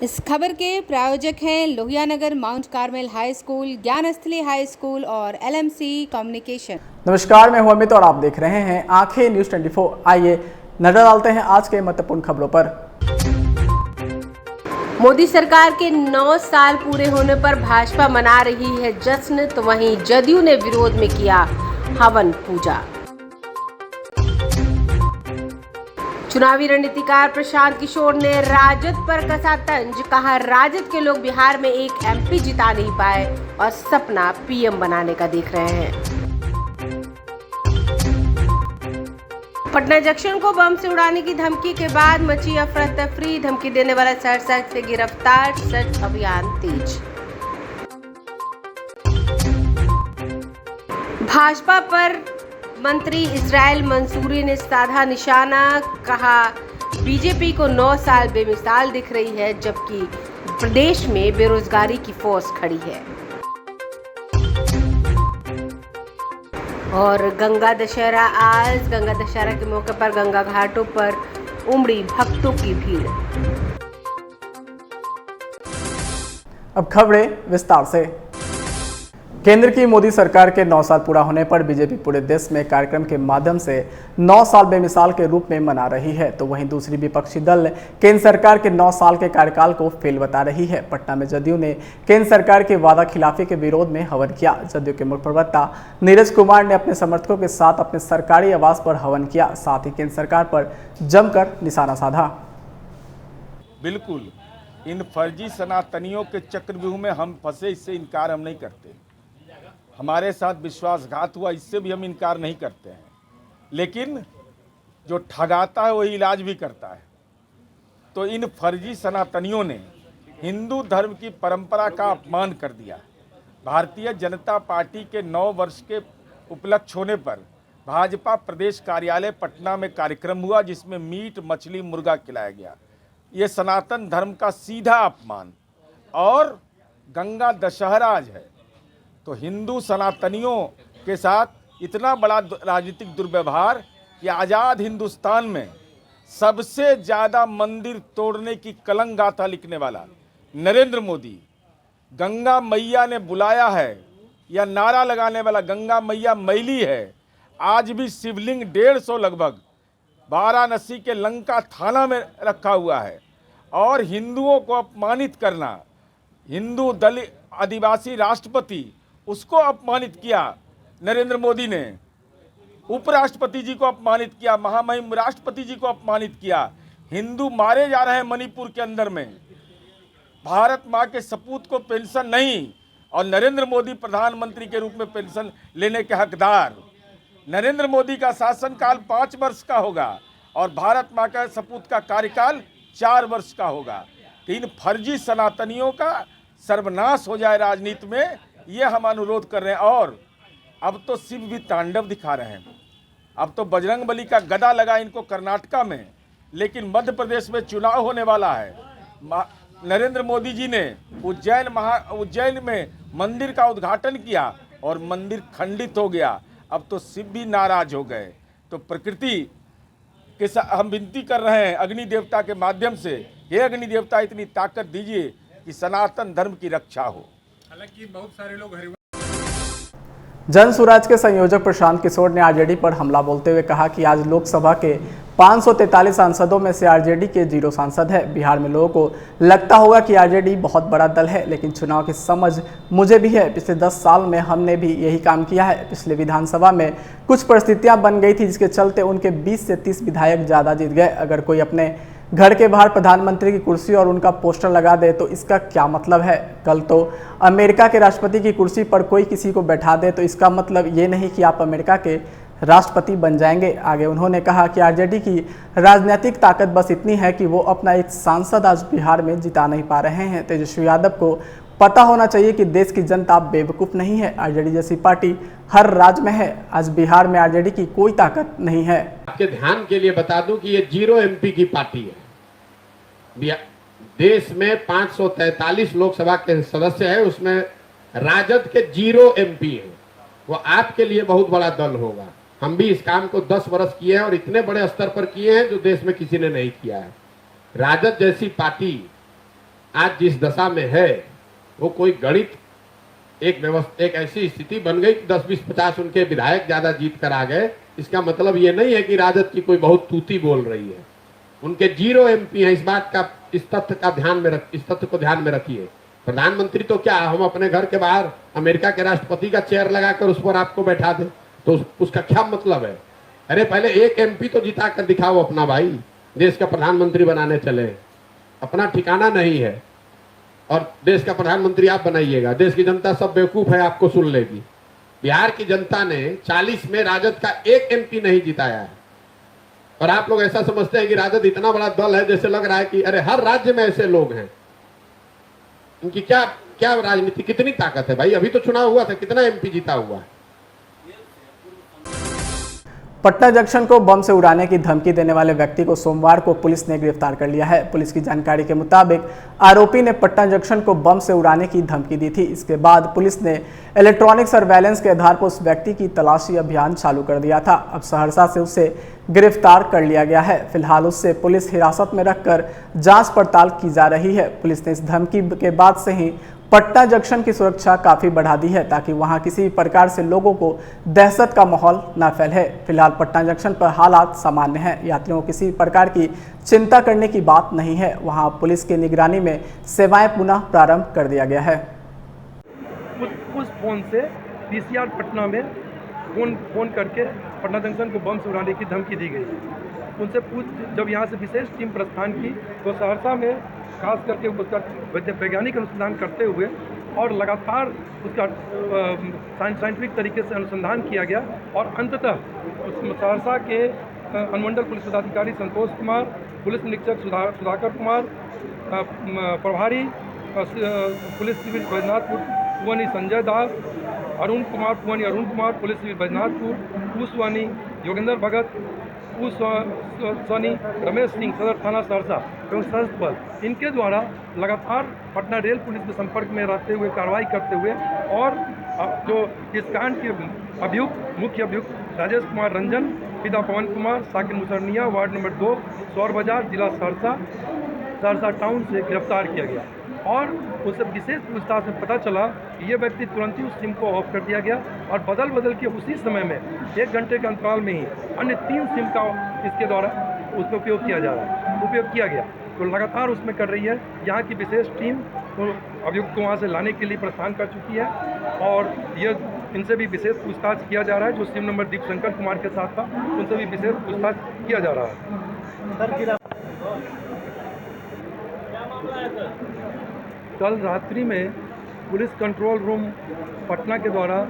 इस खबर के प्रायोजक हैं Lohianagar mount Carmel High School, Gyansthali High School और एलएमसी कम्युनिकेशन। नमस्कार, मैं हूं अमित और आप देख रहे हैं आंखें न्यूज 24। आइए नजर डालते हैं आज के महत्वपूर्ण खबरों पर। मोदी सरकार के 9 साल पूरे होने पर भाजपा मना रही है जश्न, तो वहीं जदयू ने विरोध में किया हवन पूजा। चुनावी रणनीतिकार प्रशांत किशोर ने राजद पर कसा तंज, कहा राजद के लोग बिहार में एक एमपी जिता नहीं पाए और सपना पीएम बनाने का देख रहे हैं। पटना जंक्शन को बम से उड़ाने की धमकी के बाद मची अफरा तफरी, धमकी देने वाला सर्च से गिरफ्तार, सर्च अभियान तेज। भाजपा पर मंत्री इस्राइल मंसूरी ने साधा निशाना, कहा बीजेपी को 9 साल बेमिसाल दिख रही है जबकि प्रदेश में बेरोजगारी की फोर्स खड़ी है। और गंगा दशहरा आज, गंगा दशहरा के मौके पर गंगा घाटों पर उमड़ी भक्तों की भीड़। अब खबरें विस्तार से। केंद्र की मोदी सरकार के 9 साल पूरा होने पर बीजेपी पूरे देश में कार्यक्रम के माध्यम से 9 साल बेमिसाल के रूप में मना रही है, तो वहीं दूसरी विपक्षी दल केंद्र सरकार के 9 साल के कार्यकाल को फेल बता रही है। पटना में जदयू ने केंद्र सरकार की वादा खिलाफी के विरोध में हवन किया। जदयू के मुख्य प्रवक्ता नीरज कुमार ने अपने समर्थकों के साथ अपने सरकारी आवास पर हवन किया, साथ ही केंद्र सरकार पर जमकर निशाना साधा। बिल्कुल, इन फर्जी सनातनियों के चक्रव्यूह में हम फंसे, इससे इनकार हम नहीं करते। हमारे साथ विश्वासघात हुआ, इससे भी हम इनकार नहीं करते हैं, लेकिन जो ठगाता है वही इलाज भी करता है। तो इन फर्जी सनातनियों ने हिंदू धर्म की परंपरा का अपमान कर दिया। भारतीय जनता पार्टी के 9 वर्ष के उपलक्ष्य होने पर भाजपा प्रदेश कार्यालय पटना में कार्यक्रम हुआ, जिसमें मीट मछली मुर्गा खिलाया गया। ये सनातन धर्म का सीधा अपमान और गंगा दशहरा आज है, तो हिंदू सनातनियों के साथ इतना बड़ा राजनीतिक दुर्व्यवहार कि आज़ाद हिंदुस्तान में सबसे ज़्यादा मंदिर तोड़ने की कलंक गाथा लिखने वाला नरेंद्र मोदी, गंगा मैया ने बुलाया है या नारा लगाने वाला गंगा मैया मैली है। आज भी शिवलिंग 150 लगभग वाराणसी के लंका थाना में रखा हुआ है, और हिंदुओं को अपमानित करना, हिंदू दलित आदिवासी राष्ट्रपति उसको अपमानित किया नरेंद्र मोदी ने, उपराष्ट्रपति जी को अपमानित किया, महामहिम राष्ट्रपति जी को अपमानित किया। हिंदू मारे जा रहे हैं मणिपुर के अंदर में, भारत माँ के सपूत को पेंशन नहीं, और नरेंद्र मोदी प्रधानमंत्री के रूप में पेंशन लेने के हकदार। नरेंद्र मोदी का शासनकाल 5 वर्ष का होगा और भारत माँ का सपूत का कार्यकाल 4 वर्ष का होगा। इन फर्जी सनातनियों का सर्वनाश हो जाए राजनीति में, ये हम अनुरोध कर रहे हैं। और अब तो शिव भी तांडव दिखा रहे हैं। अब तो बजरंगबली का गदा लगा इनको कर्नाटका में, लेकिन मध्य प्रदेश में चुनाव होने वाला है। नरेंद्र मोदी जी ने उज्जैन में मंदिर का उद्घाटन किया और मंदिर खंडित हो गया। अब तो शिव भी नाराज हो गए। तो प्रकृति के साथ हम विनती कर रहे हैं अग्नि देवता के माध्यम से, हे अग्नि देवता इतनी ताकत दीजिए कि सनातन धर्म की रक्षा हो। हालांकि बहुत सारे लोग जन स्वराज के संयोजक प्रशांत किशोर ने आरजेडी पर हमला बोलते हुए कहा कि आज लोकसभा के 543 सांसदों में से आरजेडी के 0 सांसद है। बिहार में लोगों को लगता होगा कि आरजेडी बहुत बड़ा दल है, लेकिन चुनाव की समझ मुझे भी है। पिछले 10 साल में हमने भी यही काम किया है। पिछले विधानसभा में कुछ परिस्थितियां बन गई थी, जिसके चलते उनके 20 से 30 विधायक ज़्यादा जीत गए। अगर कोई अपने घर के बाहर प्रधानमंत्री की कुर्सी और उनका पोस्टर लगा दे तो इसका क्या मतलब है? कल तो अमेरिका के राष्ट्रपति की कुर्सी पर कोई किसी को बैठा दे तो इसका मतलब ये नहीं कि आप अमेरिका के राष्ट्रपति बन जाएंगे। आगे उन्होंने कहा कि आरजेडी की राजनीतिक ताकत बस इतनी है कि वो अपना एक सांसद आज बिहार में जिता नहीं पा रहे हैं। तेजस्वी यादव को पता होना चाहिए कि देश की जनता बेवकूफ़ नहीं है। आरजेडी जैसी पार्टी हर राज्य में है। आज बिहार में आरजेडी की कोई ताकत नहीं है। आपके ध्यान के लिए बता दूं कि ये 0 एमपी की पार्टी है। देश में 543 लोकसभा के सदस्य है, उसमें राजद के 0 एमपी है। वो आपके लिए बहुत बड़ा दल होगा। हम भी इस काम को 10 वर्ष किए हैं और इतने बड़े स्तर पर किए हैं जो देश में किसी ने नहीं किया है। राजद जैसी पार्टी आज जिस दशा में है वो कोई गणित एक ऐसी स्थिति बन गई कि 10, 20, 50 उनके विधायक ज्यादा जीत कर आ गए। इसका मतलब ये नहीं है कि राजद की कोई बहुत तूती बोल रही है। उनके 0 MP हैं। इस तथ्य को ध्यान में रखिए। प्रधानमंत्री तो क्या, हम अपने घर के बाहर अमेरिका के राष्ट्रपति का चेयर लगाकर उस पर आपको बैठा दे तो उसका क्या मतलब है? अरे पहले 1 MP तो जिता कर दिखाओ अपना भाई। देश का प्रधानमंत्री बनाने चले, अपना ठिकाना नहीं है और देश का प्रधानमंत्री आप बनाइएगा। देश की जनता सब बेवकूफ है, आपको सुन लेगी। बिहार की जनता ने 40 में राजद का 1 MP नहीं जिताया है और आप लोग ऐसा समझते हैं कि राजद इतना बड़ा दल है, जैसे लग रहा है कि अरे हर राज्य में ऐसे लोग हैं। इनकी क्या क्या राजनीति, कितनी ताकत है भाई? अभी तो चुनाव हुआ था, कितना MP जीता हुआ है? पटना जंक्शन को बम से उड़ाने की धमकी देने वाले व्यक्ति को सोमवार को पुलिस ने गिरफ्तार कर लिया है। पुलिस की जानकारी के मुताबिक आरोपी ने पटना जंक्शन को बम से उड़ाने की धमकी दी थी। इसके बाद पुलिस ने इलेक्ट्रॉनिक सर्वेलेंस के आधार पर उस व्यक्ति की तलाशी अभियान चालू कर दिया था। अब सहरसा से उसे गिरफ्तार कर लिया गया है। फिलहाल उससे पुलिस हिरासत में रखकर जांच पड़ताल की जा रही है। पुलिस ने इस धमकी के बाद से ही पटना जंक्शन की सुरक्षा काफी बढ़ा दी है ताकि वहां किसी भी प्रकार से लोगों को दहशत का माहौल न फैले। फिलहाल पटना जंक्शन पर हालात सामान्य हैं। यात्रियों को किसी प्रकार की चिंता करने की बात नहीं है। वहां पुलिस की निगरानी में सेवाएं पुनः प्रारंभ कर दिया गया है। उस फोन से PCR पटना में फोन करके पटना जंक्शन को बम से उड़ाने की धमकी दी गई। उनसे जब यहाँ से विशेष टीम प्रस्थान की तो सहरसा में खास करके उसका वैज्ञानिक अनुसंधान करते हुए और लगातार उसका साइंटिफिक तरीके से अनुसंधान किया गया और अंततः सहरसा के अनुमंडल पुलिस पदाधिकारी संतोष कुमार, पुलिस निरीक्षक सुधाकर कुमार, प्रभारी पुलिस सिविल बैजनाथपुर पुवनी संजय दास, अरुण कुमार पुवनी अरुण कुमार, पुलिस सिविल बैजनाथपुर, पुष्वानी योगेंद्र भगत, पुष्वानी रमेश सिंह, सदर थाना सहरसा एवं सहसपल, इनके द्वारा लगातार पटना रेल पुलिस के संपर्क में रहते हुए कार्रवाई करते हुए और जो इस कांड के अभियुक्त मुख्य अभियुक्त राजेश कुमार रंजन, पिता पवन कुमार, साकिन मुसरनिया, वार्ड नंबर 2, सौर बाजार, जिला सहरसा टाउन से गिरफ्तार किया गया और उससे विशेष पूछताछ में पता चला कि ये व्यक्ति तुरंत ही उस सिम को ऑफ कर दिया गया और बदल के उसी समय में 1 घंटे के अंतराल में ही अन्य 3 सिम का इसके द्वारा उसका उपयोग किया गया। तो लगातार उसमें कर रही है। यहाँ की विशेष टीम तो अभियुक्त को वहाँ से लाने के लिए प्रस्थान कर चुकी है और ये इनसे भी विशेष पूछताछ किया जा रहा है। जो सिम नंबर दीपशंकर कुमार के साथ था उनसे भी विशेष पूछताछ किया जा रहा है। कल रात्रि में पुलिस कंट्रोल रूम पटना के द्वारा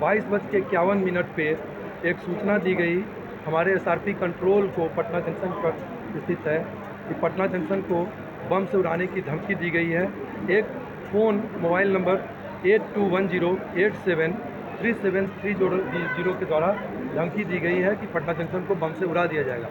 22:51 पे एक सूचना दी गई हमारे SRP कंट्रोल को पटना जंक्शन पर स्थित है कि पटना जंक्शन को बम से उड़ाने की धमकी दी गई है। एक फ़ोन मोबाइल नंबर 8210873730 के द्वारा धमकी दी गई है कि पटना जंक्शन को बम से उड़ा दिया जाएगा।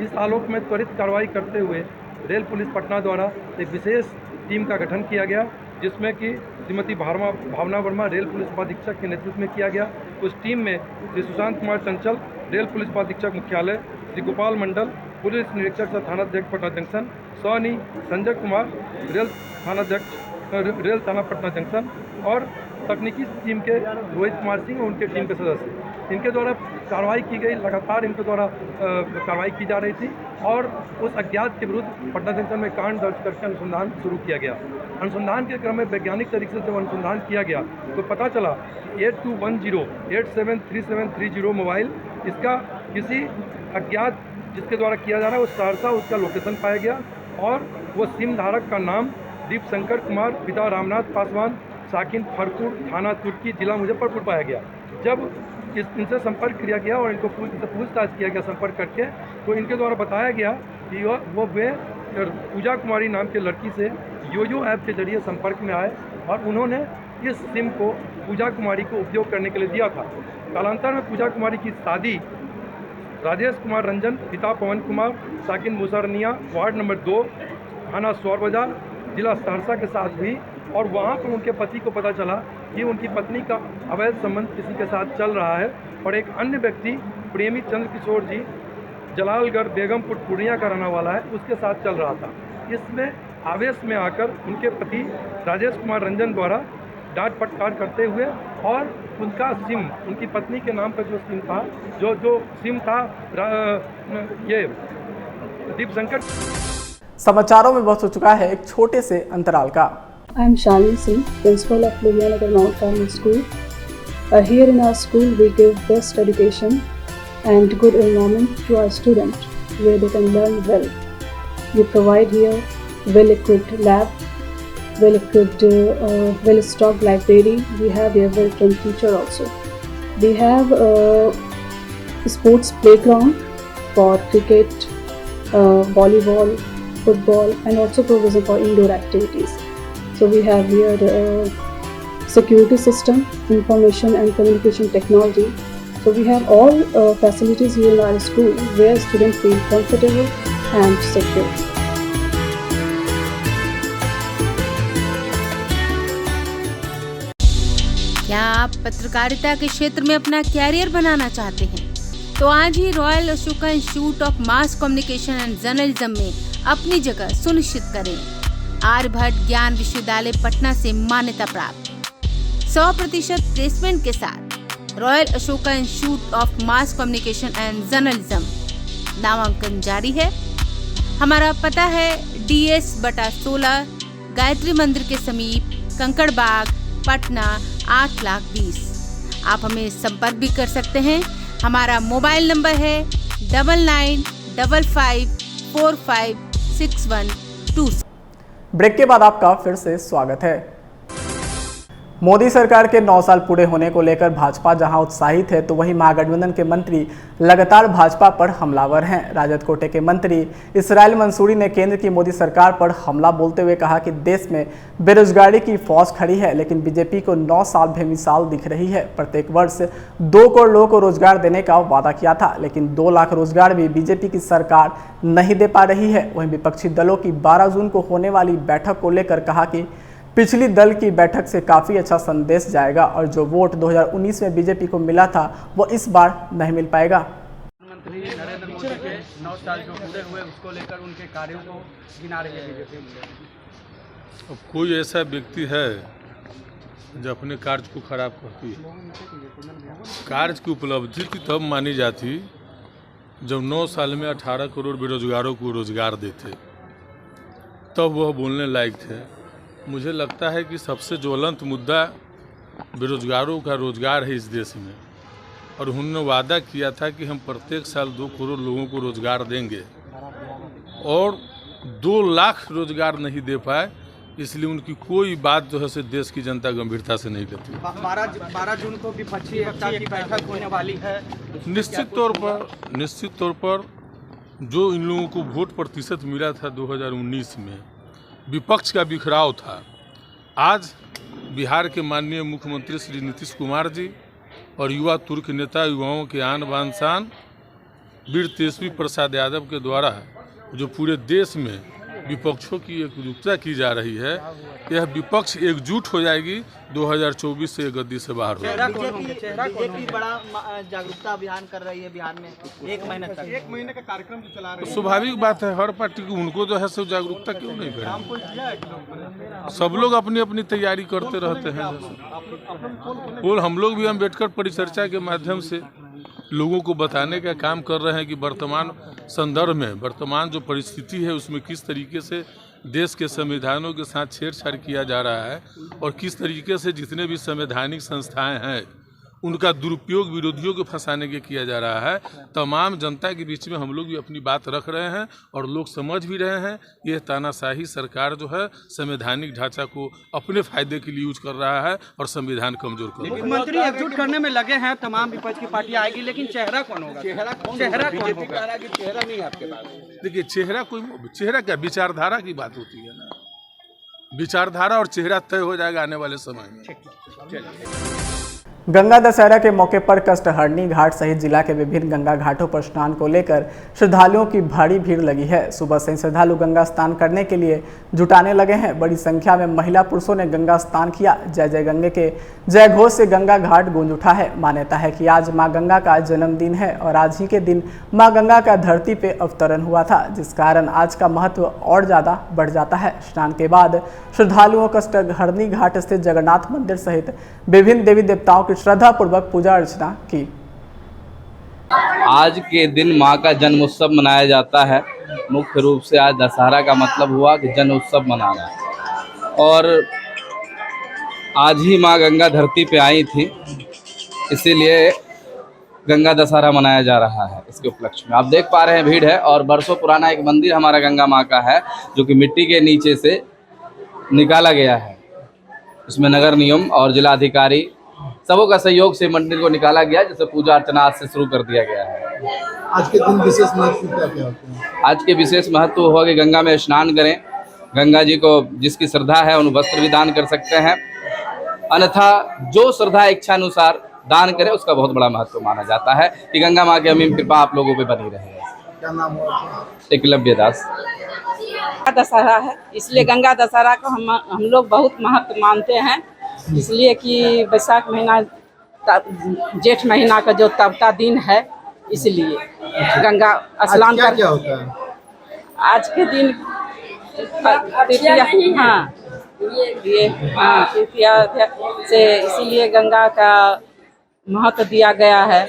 इस आलोक में त्वरित कार्रवाई करते हुए रेल पुलिस पटना द्वारा एक विशेष टीम का गठन किया गया जिसमें कि श्रीमती भावना वर्मा रेल पुलिस उपाधीक्षक के नेतृत्व में किया गया। उस टीम में श्री सुशांत कुमार चंचल रेल पुलिस उपाधीक्षक मुख्यालय, श्री गोपाल मंडल पुलिस निरीक्षक सह थानाध्यक्ष पटना जंक्शन, सोनी संजय कुमार रेल थाना पटना जंक्शन और तकनीकी टीम के रोहित कुमार सिंह और उनके टीम के सदस्य, इनके द्वारा कार्रवाई की गई। लगातार इनके द्वारा कार्रवाई की जा रही थी और उस अज्ञात के विरुद्ध पटना जंक्शन में कांड दर्ज करके अनुसंधान शुरू किया गया। अनुसंधान के क्रम में वैज्ञानिक तरीके से जब अनुसंधान किया गया तो पता चला 8210873730 मोबाइल इसका किसी अज्ञात जिसके द्वारा किया जा रहा है वो सहरसा उसका लोकेशन पाया गया और वो सिम धारक का नाम दीपशंकर कुमार, पिता रामनाथ पासवान, साकिन फरपुर, थाना तुर्की, जिला मुजफ्फरपुर पाया गया। जब इनसे संपर्क किया गया और इनको पूछताछ किया गया संपर्क करके तो इनके द्वारा बताया गया कि वे पूजा कुमारी नाम के लड़की से योयो ऐप के जरिए संपर्क में आए और उन्होंने इस सिम को पूजा कुमारी को उपयोग करने के लिए दिया था। कालांतर में पूजा कुमारी की शादी राजेश कुमार रंजन, पिता पवन कुमार, साकिन मुसरनिया, वार्ड नंबर 2, थाना सौर बाजार, जिला सहरसा के साथ हुई और वहाँ पर उनके पति को पता चला कि उनकी पत्नी का अवैध संबंध किसी के साथ चल रहा है और एक अन्य व्यक्ति प्रेमी चंद्र किशोर जी जलालगढ़ बेगमपुर पूर्णिया का रहने वाला है उसके साथ चल रहा था। इसमें आवेश में आकर उनके पति राजेश कुमार रंजन द्वारा डांट फटकार करते हुए और उनका सिम, उनकी पत्नी के नाम पर जो सिम था, जो सिम था ये दीप शंकर। समाचारों में वक्त हो चुका है एक छोटे से अंतराल का। I am Shalini Singh, principal of Ludhianagar Mount Carmel School. Here in our school, we give best education and good environment to our students, where they can learn well. We provide here well-equipped lab, well-equipped, well-stocked library. We have here well-trained teacher also. We have a sports playground for cricket, volleyball, football, and also provision for indoor activities. So we have here security system, information and communication technology. So we have all facilities here in our school where students feel comfortable and secure. क्या आप पत्रकारिता के क्षेत्र में अपना career बनाना चाहते हैं? तो आज ही royal Ashoka institute of mass communication and journalism में अपनी जगह सुनिश्चित करें। आर्यभट्ट ज्ञान विश्वविद्यालय पटना से मान्यता प्राप्त 100% प्लेसमेंट के साथ royal Ashoka institute of mass communication and journalism नामांकन जारी है। हमारा पता है DS/16 गायत्री मंदिर के समीप कंकड़ बाग पटना 8,20,000। आप हमें संपर्क भी कर सकते हैं। हमारा मोबाइल नंबर है 9955456126। ब्रेक के बाद आपका फिर से स्वागत है। मोदी सरकार के 9 साल पूरे होने को लेकर भाजपा जहां उत्साहित है, तो वहीं महागठबंधन के मंत्री लगातार भाजपा पर हमलावर हैं। राजद कोटे के मंत्री इसराइल मंसूरी ने केंद्र की मोदी सरकार पर हमला बोलते हुए कहा कि देश में बेरोजगारी की फौज खड़ी है, लेकिन बीजेपी को 9 साल बेमिसाल दिख रही है। प्रत्येक वर्ष 2 करोड़ लोगों को रोजगार देने का वादा किया था, लेकिन 2 लाख रोजगार भी बीजेपी की सरकार नहीं दे पा रही है। वहीं विपक्षी दलों की 12 जून को होने वाली बैठक को लेकर कहा कि पिछली दल की बैठक से काफ़ी अच्छा संदेश जाएगा और जो वोट 2019 में बीजेपी को मिला था वो इस बार नहीं मिल पाएगा। प्रधानमंत्री नरेंद्र मोदी के 9 साल जो पूरे हुए उसको लेकर उनके कार्यों को गिना रही है बीजेपी। अब कोई ऐसा व्यक्ति है जो अपने कार्य को खराब करती है। कार्य की उपलब्धि की तब मानी जाती जब 9 साल में 18 करोड़ बेरोजगारों को रोजगार देते, तब वह बोलने लायक थे। मुझे लगता है कि सबसे ज्वलंत मुद्दा बेरोजगारों का रोजगार है इस देश में, और उन्होंने वादा किया था कि हम प्रत्येक साल 2 करोड़ लोगों को रोजगार देंगे, और 2 लाख रोजगार नहीं दे पाए, इसलिए उनकी कोई बात जो है से देश की जनता गंभीरता से नहीं लेती। 12 जून को विपक्षी एकता की बैठक होने वाली है। निश्चित तौर पर जो इन लोगों को वोट प्रतिशत मिला था 2019 में, विपक्ष का बिखराव था। आज बिहार के माननीय मुख्यमंत्री श्री नीतीश कुमार जी और युवा तुर्क नेता युवाओं के आन बान शान वीर तेजस्वी प्रसाद यादव के द्वारा जो पूरे देश में विपक्षों की एकजुटता की जा रही है, यह विपक्ष एकजुट हो जाएगी 2024 से गद्दी से बाहर हो। बीजेपी बड़ा जागरूकता अभियान कर रही है बिहार में 1 महीने तक, 1 महीने का कार्यक्रम जो चला रही है। स्वाभाविक बात है, हर पार्टी को उनको जो है सो जागरूकता क्यों नहीं करें। सब लोग अपनी अपनी तैयारी करते रहते हैं। और हम लोग भी अम्बेडकर परिचर्चा के माध्यम से लोगों को बताने का काम कर रहे हैं कि वर्तमान संदर्भ में, वर्तमान जो परिस्थिति है उसमें किस तरीके से देश के संविधानों के साथ छेड़छाड़ किया जा रहा है, और किस तरीके से जितने भी संवैधानिक संस्थाएं हैं उनका दुरुपयोग विरोधियों को फंसाने के किया जा रहा है। तमाम जनता के बीच में हम लोग भी अपनी बात रख रहे हैं, और लोग समझ भी रहे हैं ये तानाशाही सरकार जो है संवैधानिक ढांचा को अपने फायदे के लिए यूज कर रहा है और संविधान कमजोर कर रहा है। मुख्यमंत्री एकजुट करने में लगे हैं, तमाम विपक्ष की पार्टियां आएगी, लेकिन चेहरा कौन होगा? चेहरा कौन होगा? चेहरा नहीं आपके पास। देखिए, चेहरा क्या, विचारधारा की बात होती है ना। विचारधारा और चेहरा तय हो जाएगा आने वाले समय में। गंगा दशहरा के मौके पर कष्टहरणी घाट सहित जिला के विभिन्न गंगा घाटों पर स्नान को लेकर श्रद्धालुओं की भारी भीड़ लगी है। सुबह से श्रद्धालु गंगा स्नान करने के लिए जुटाने लगे हैं। बड़ी संख्या में महिला पुरुषों ने गंगा स्नान किया। जय जय गंगे के जय घोष से गंगा घाट गूंज उठा है। मान्यता है कि आज मां गंगा का जन्मदिन है और आज ही के दिन मां गंगा का धरती पे अवतरण हुआ था, जिस कारण आज का महत्व और ज़्यादा बढ़ जाता है। स्नान के बाद श्रद्धालुओं कष्टहरणी घाट स्थित जगन्नाथ मंदिर सहित विभिन्न देवी देवताओं की श्रद्धा पूर्वक पूजा अर्चना की। आज के दिन माँ का जन्म उत्सव मनाया जाता है। मुख्य रूप से आज दशहरा का मतलब हुआ कि जन्म उत्सव मनाना, और आज ही माँ गंगा धरती पे आई थी, इसीलिए गंगा दशहरा मनाया जा रहा है। इसके उपलक्ष्य में आप देख पा रहे हैं भीड़ है, और बरसों पुराना एक मंदिर हमारा गंगा माँ का है जो कि मिट्टी के नीचे से निकाला गया है। इसमें नगर निगम और जिलाधिकारी सबों का सहयोग से मंदिर को निकाला गया, जिसे पूजा अर्चना आज से शुरू कर दिया गया है। आज के दिन विशेष महत्व क्या क्या होते हैं? आज के विशेष महत्व हुआ कि गंगा में स्नान करें। गंगा जी को जिसकी श्रद्धा है उन वस्त्र भी दान कर सकते हैं, अन्यथा जो श्रद्धा इच्छा अनुसार दान करे उसका बहुत बड़ा महत्व माना जाता है कि गंगा माँ की अमीम कृपा आप लोगों पे बनी रहे। क्या नाम हुआ? एकलव्य दास। दशहरा है, इसलिए गंगा दशहरा को हम लोग बहुत महत्व मानते हैं, इसलिए कि बैसाख महीना जेठ महीना का जो तबका दिन है, इसलिए गंगा स्नान कर। क्या होता है आज के दिन? तृतीया से, इसीलिए गंगा का महत्व दिया गया है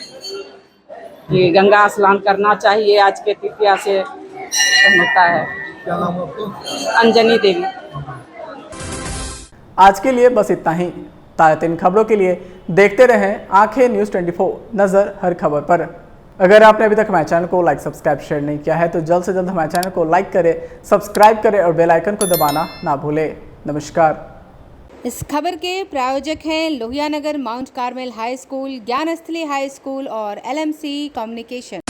कि गंगा स्नान करना चाहिए। आज के तृतीया से होता है। क्या नाम है आपको? अंजनी देवी। आज के लिए बस इतना ही। ताज़ा इन खबरों के लिए देखते रहें आंखें न्यूज़ 24, नज़र हर खबर पर। अगर आपने अभी तक हमारे चैनल को लाइक, सब्सक्राइब, शेयर नहीं किया है तो जल्द से जल्द हमारे चैनल को लाइक करें, सब्सक्राइब करें और बेल आइकन को दबाना ना भूलें। नमस्कार। इस खबर के प्रायोजक हैं Lohia Nagar Mount Carmel High School, Gyansthali High School और LMC कम्युनिकेशन।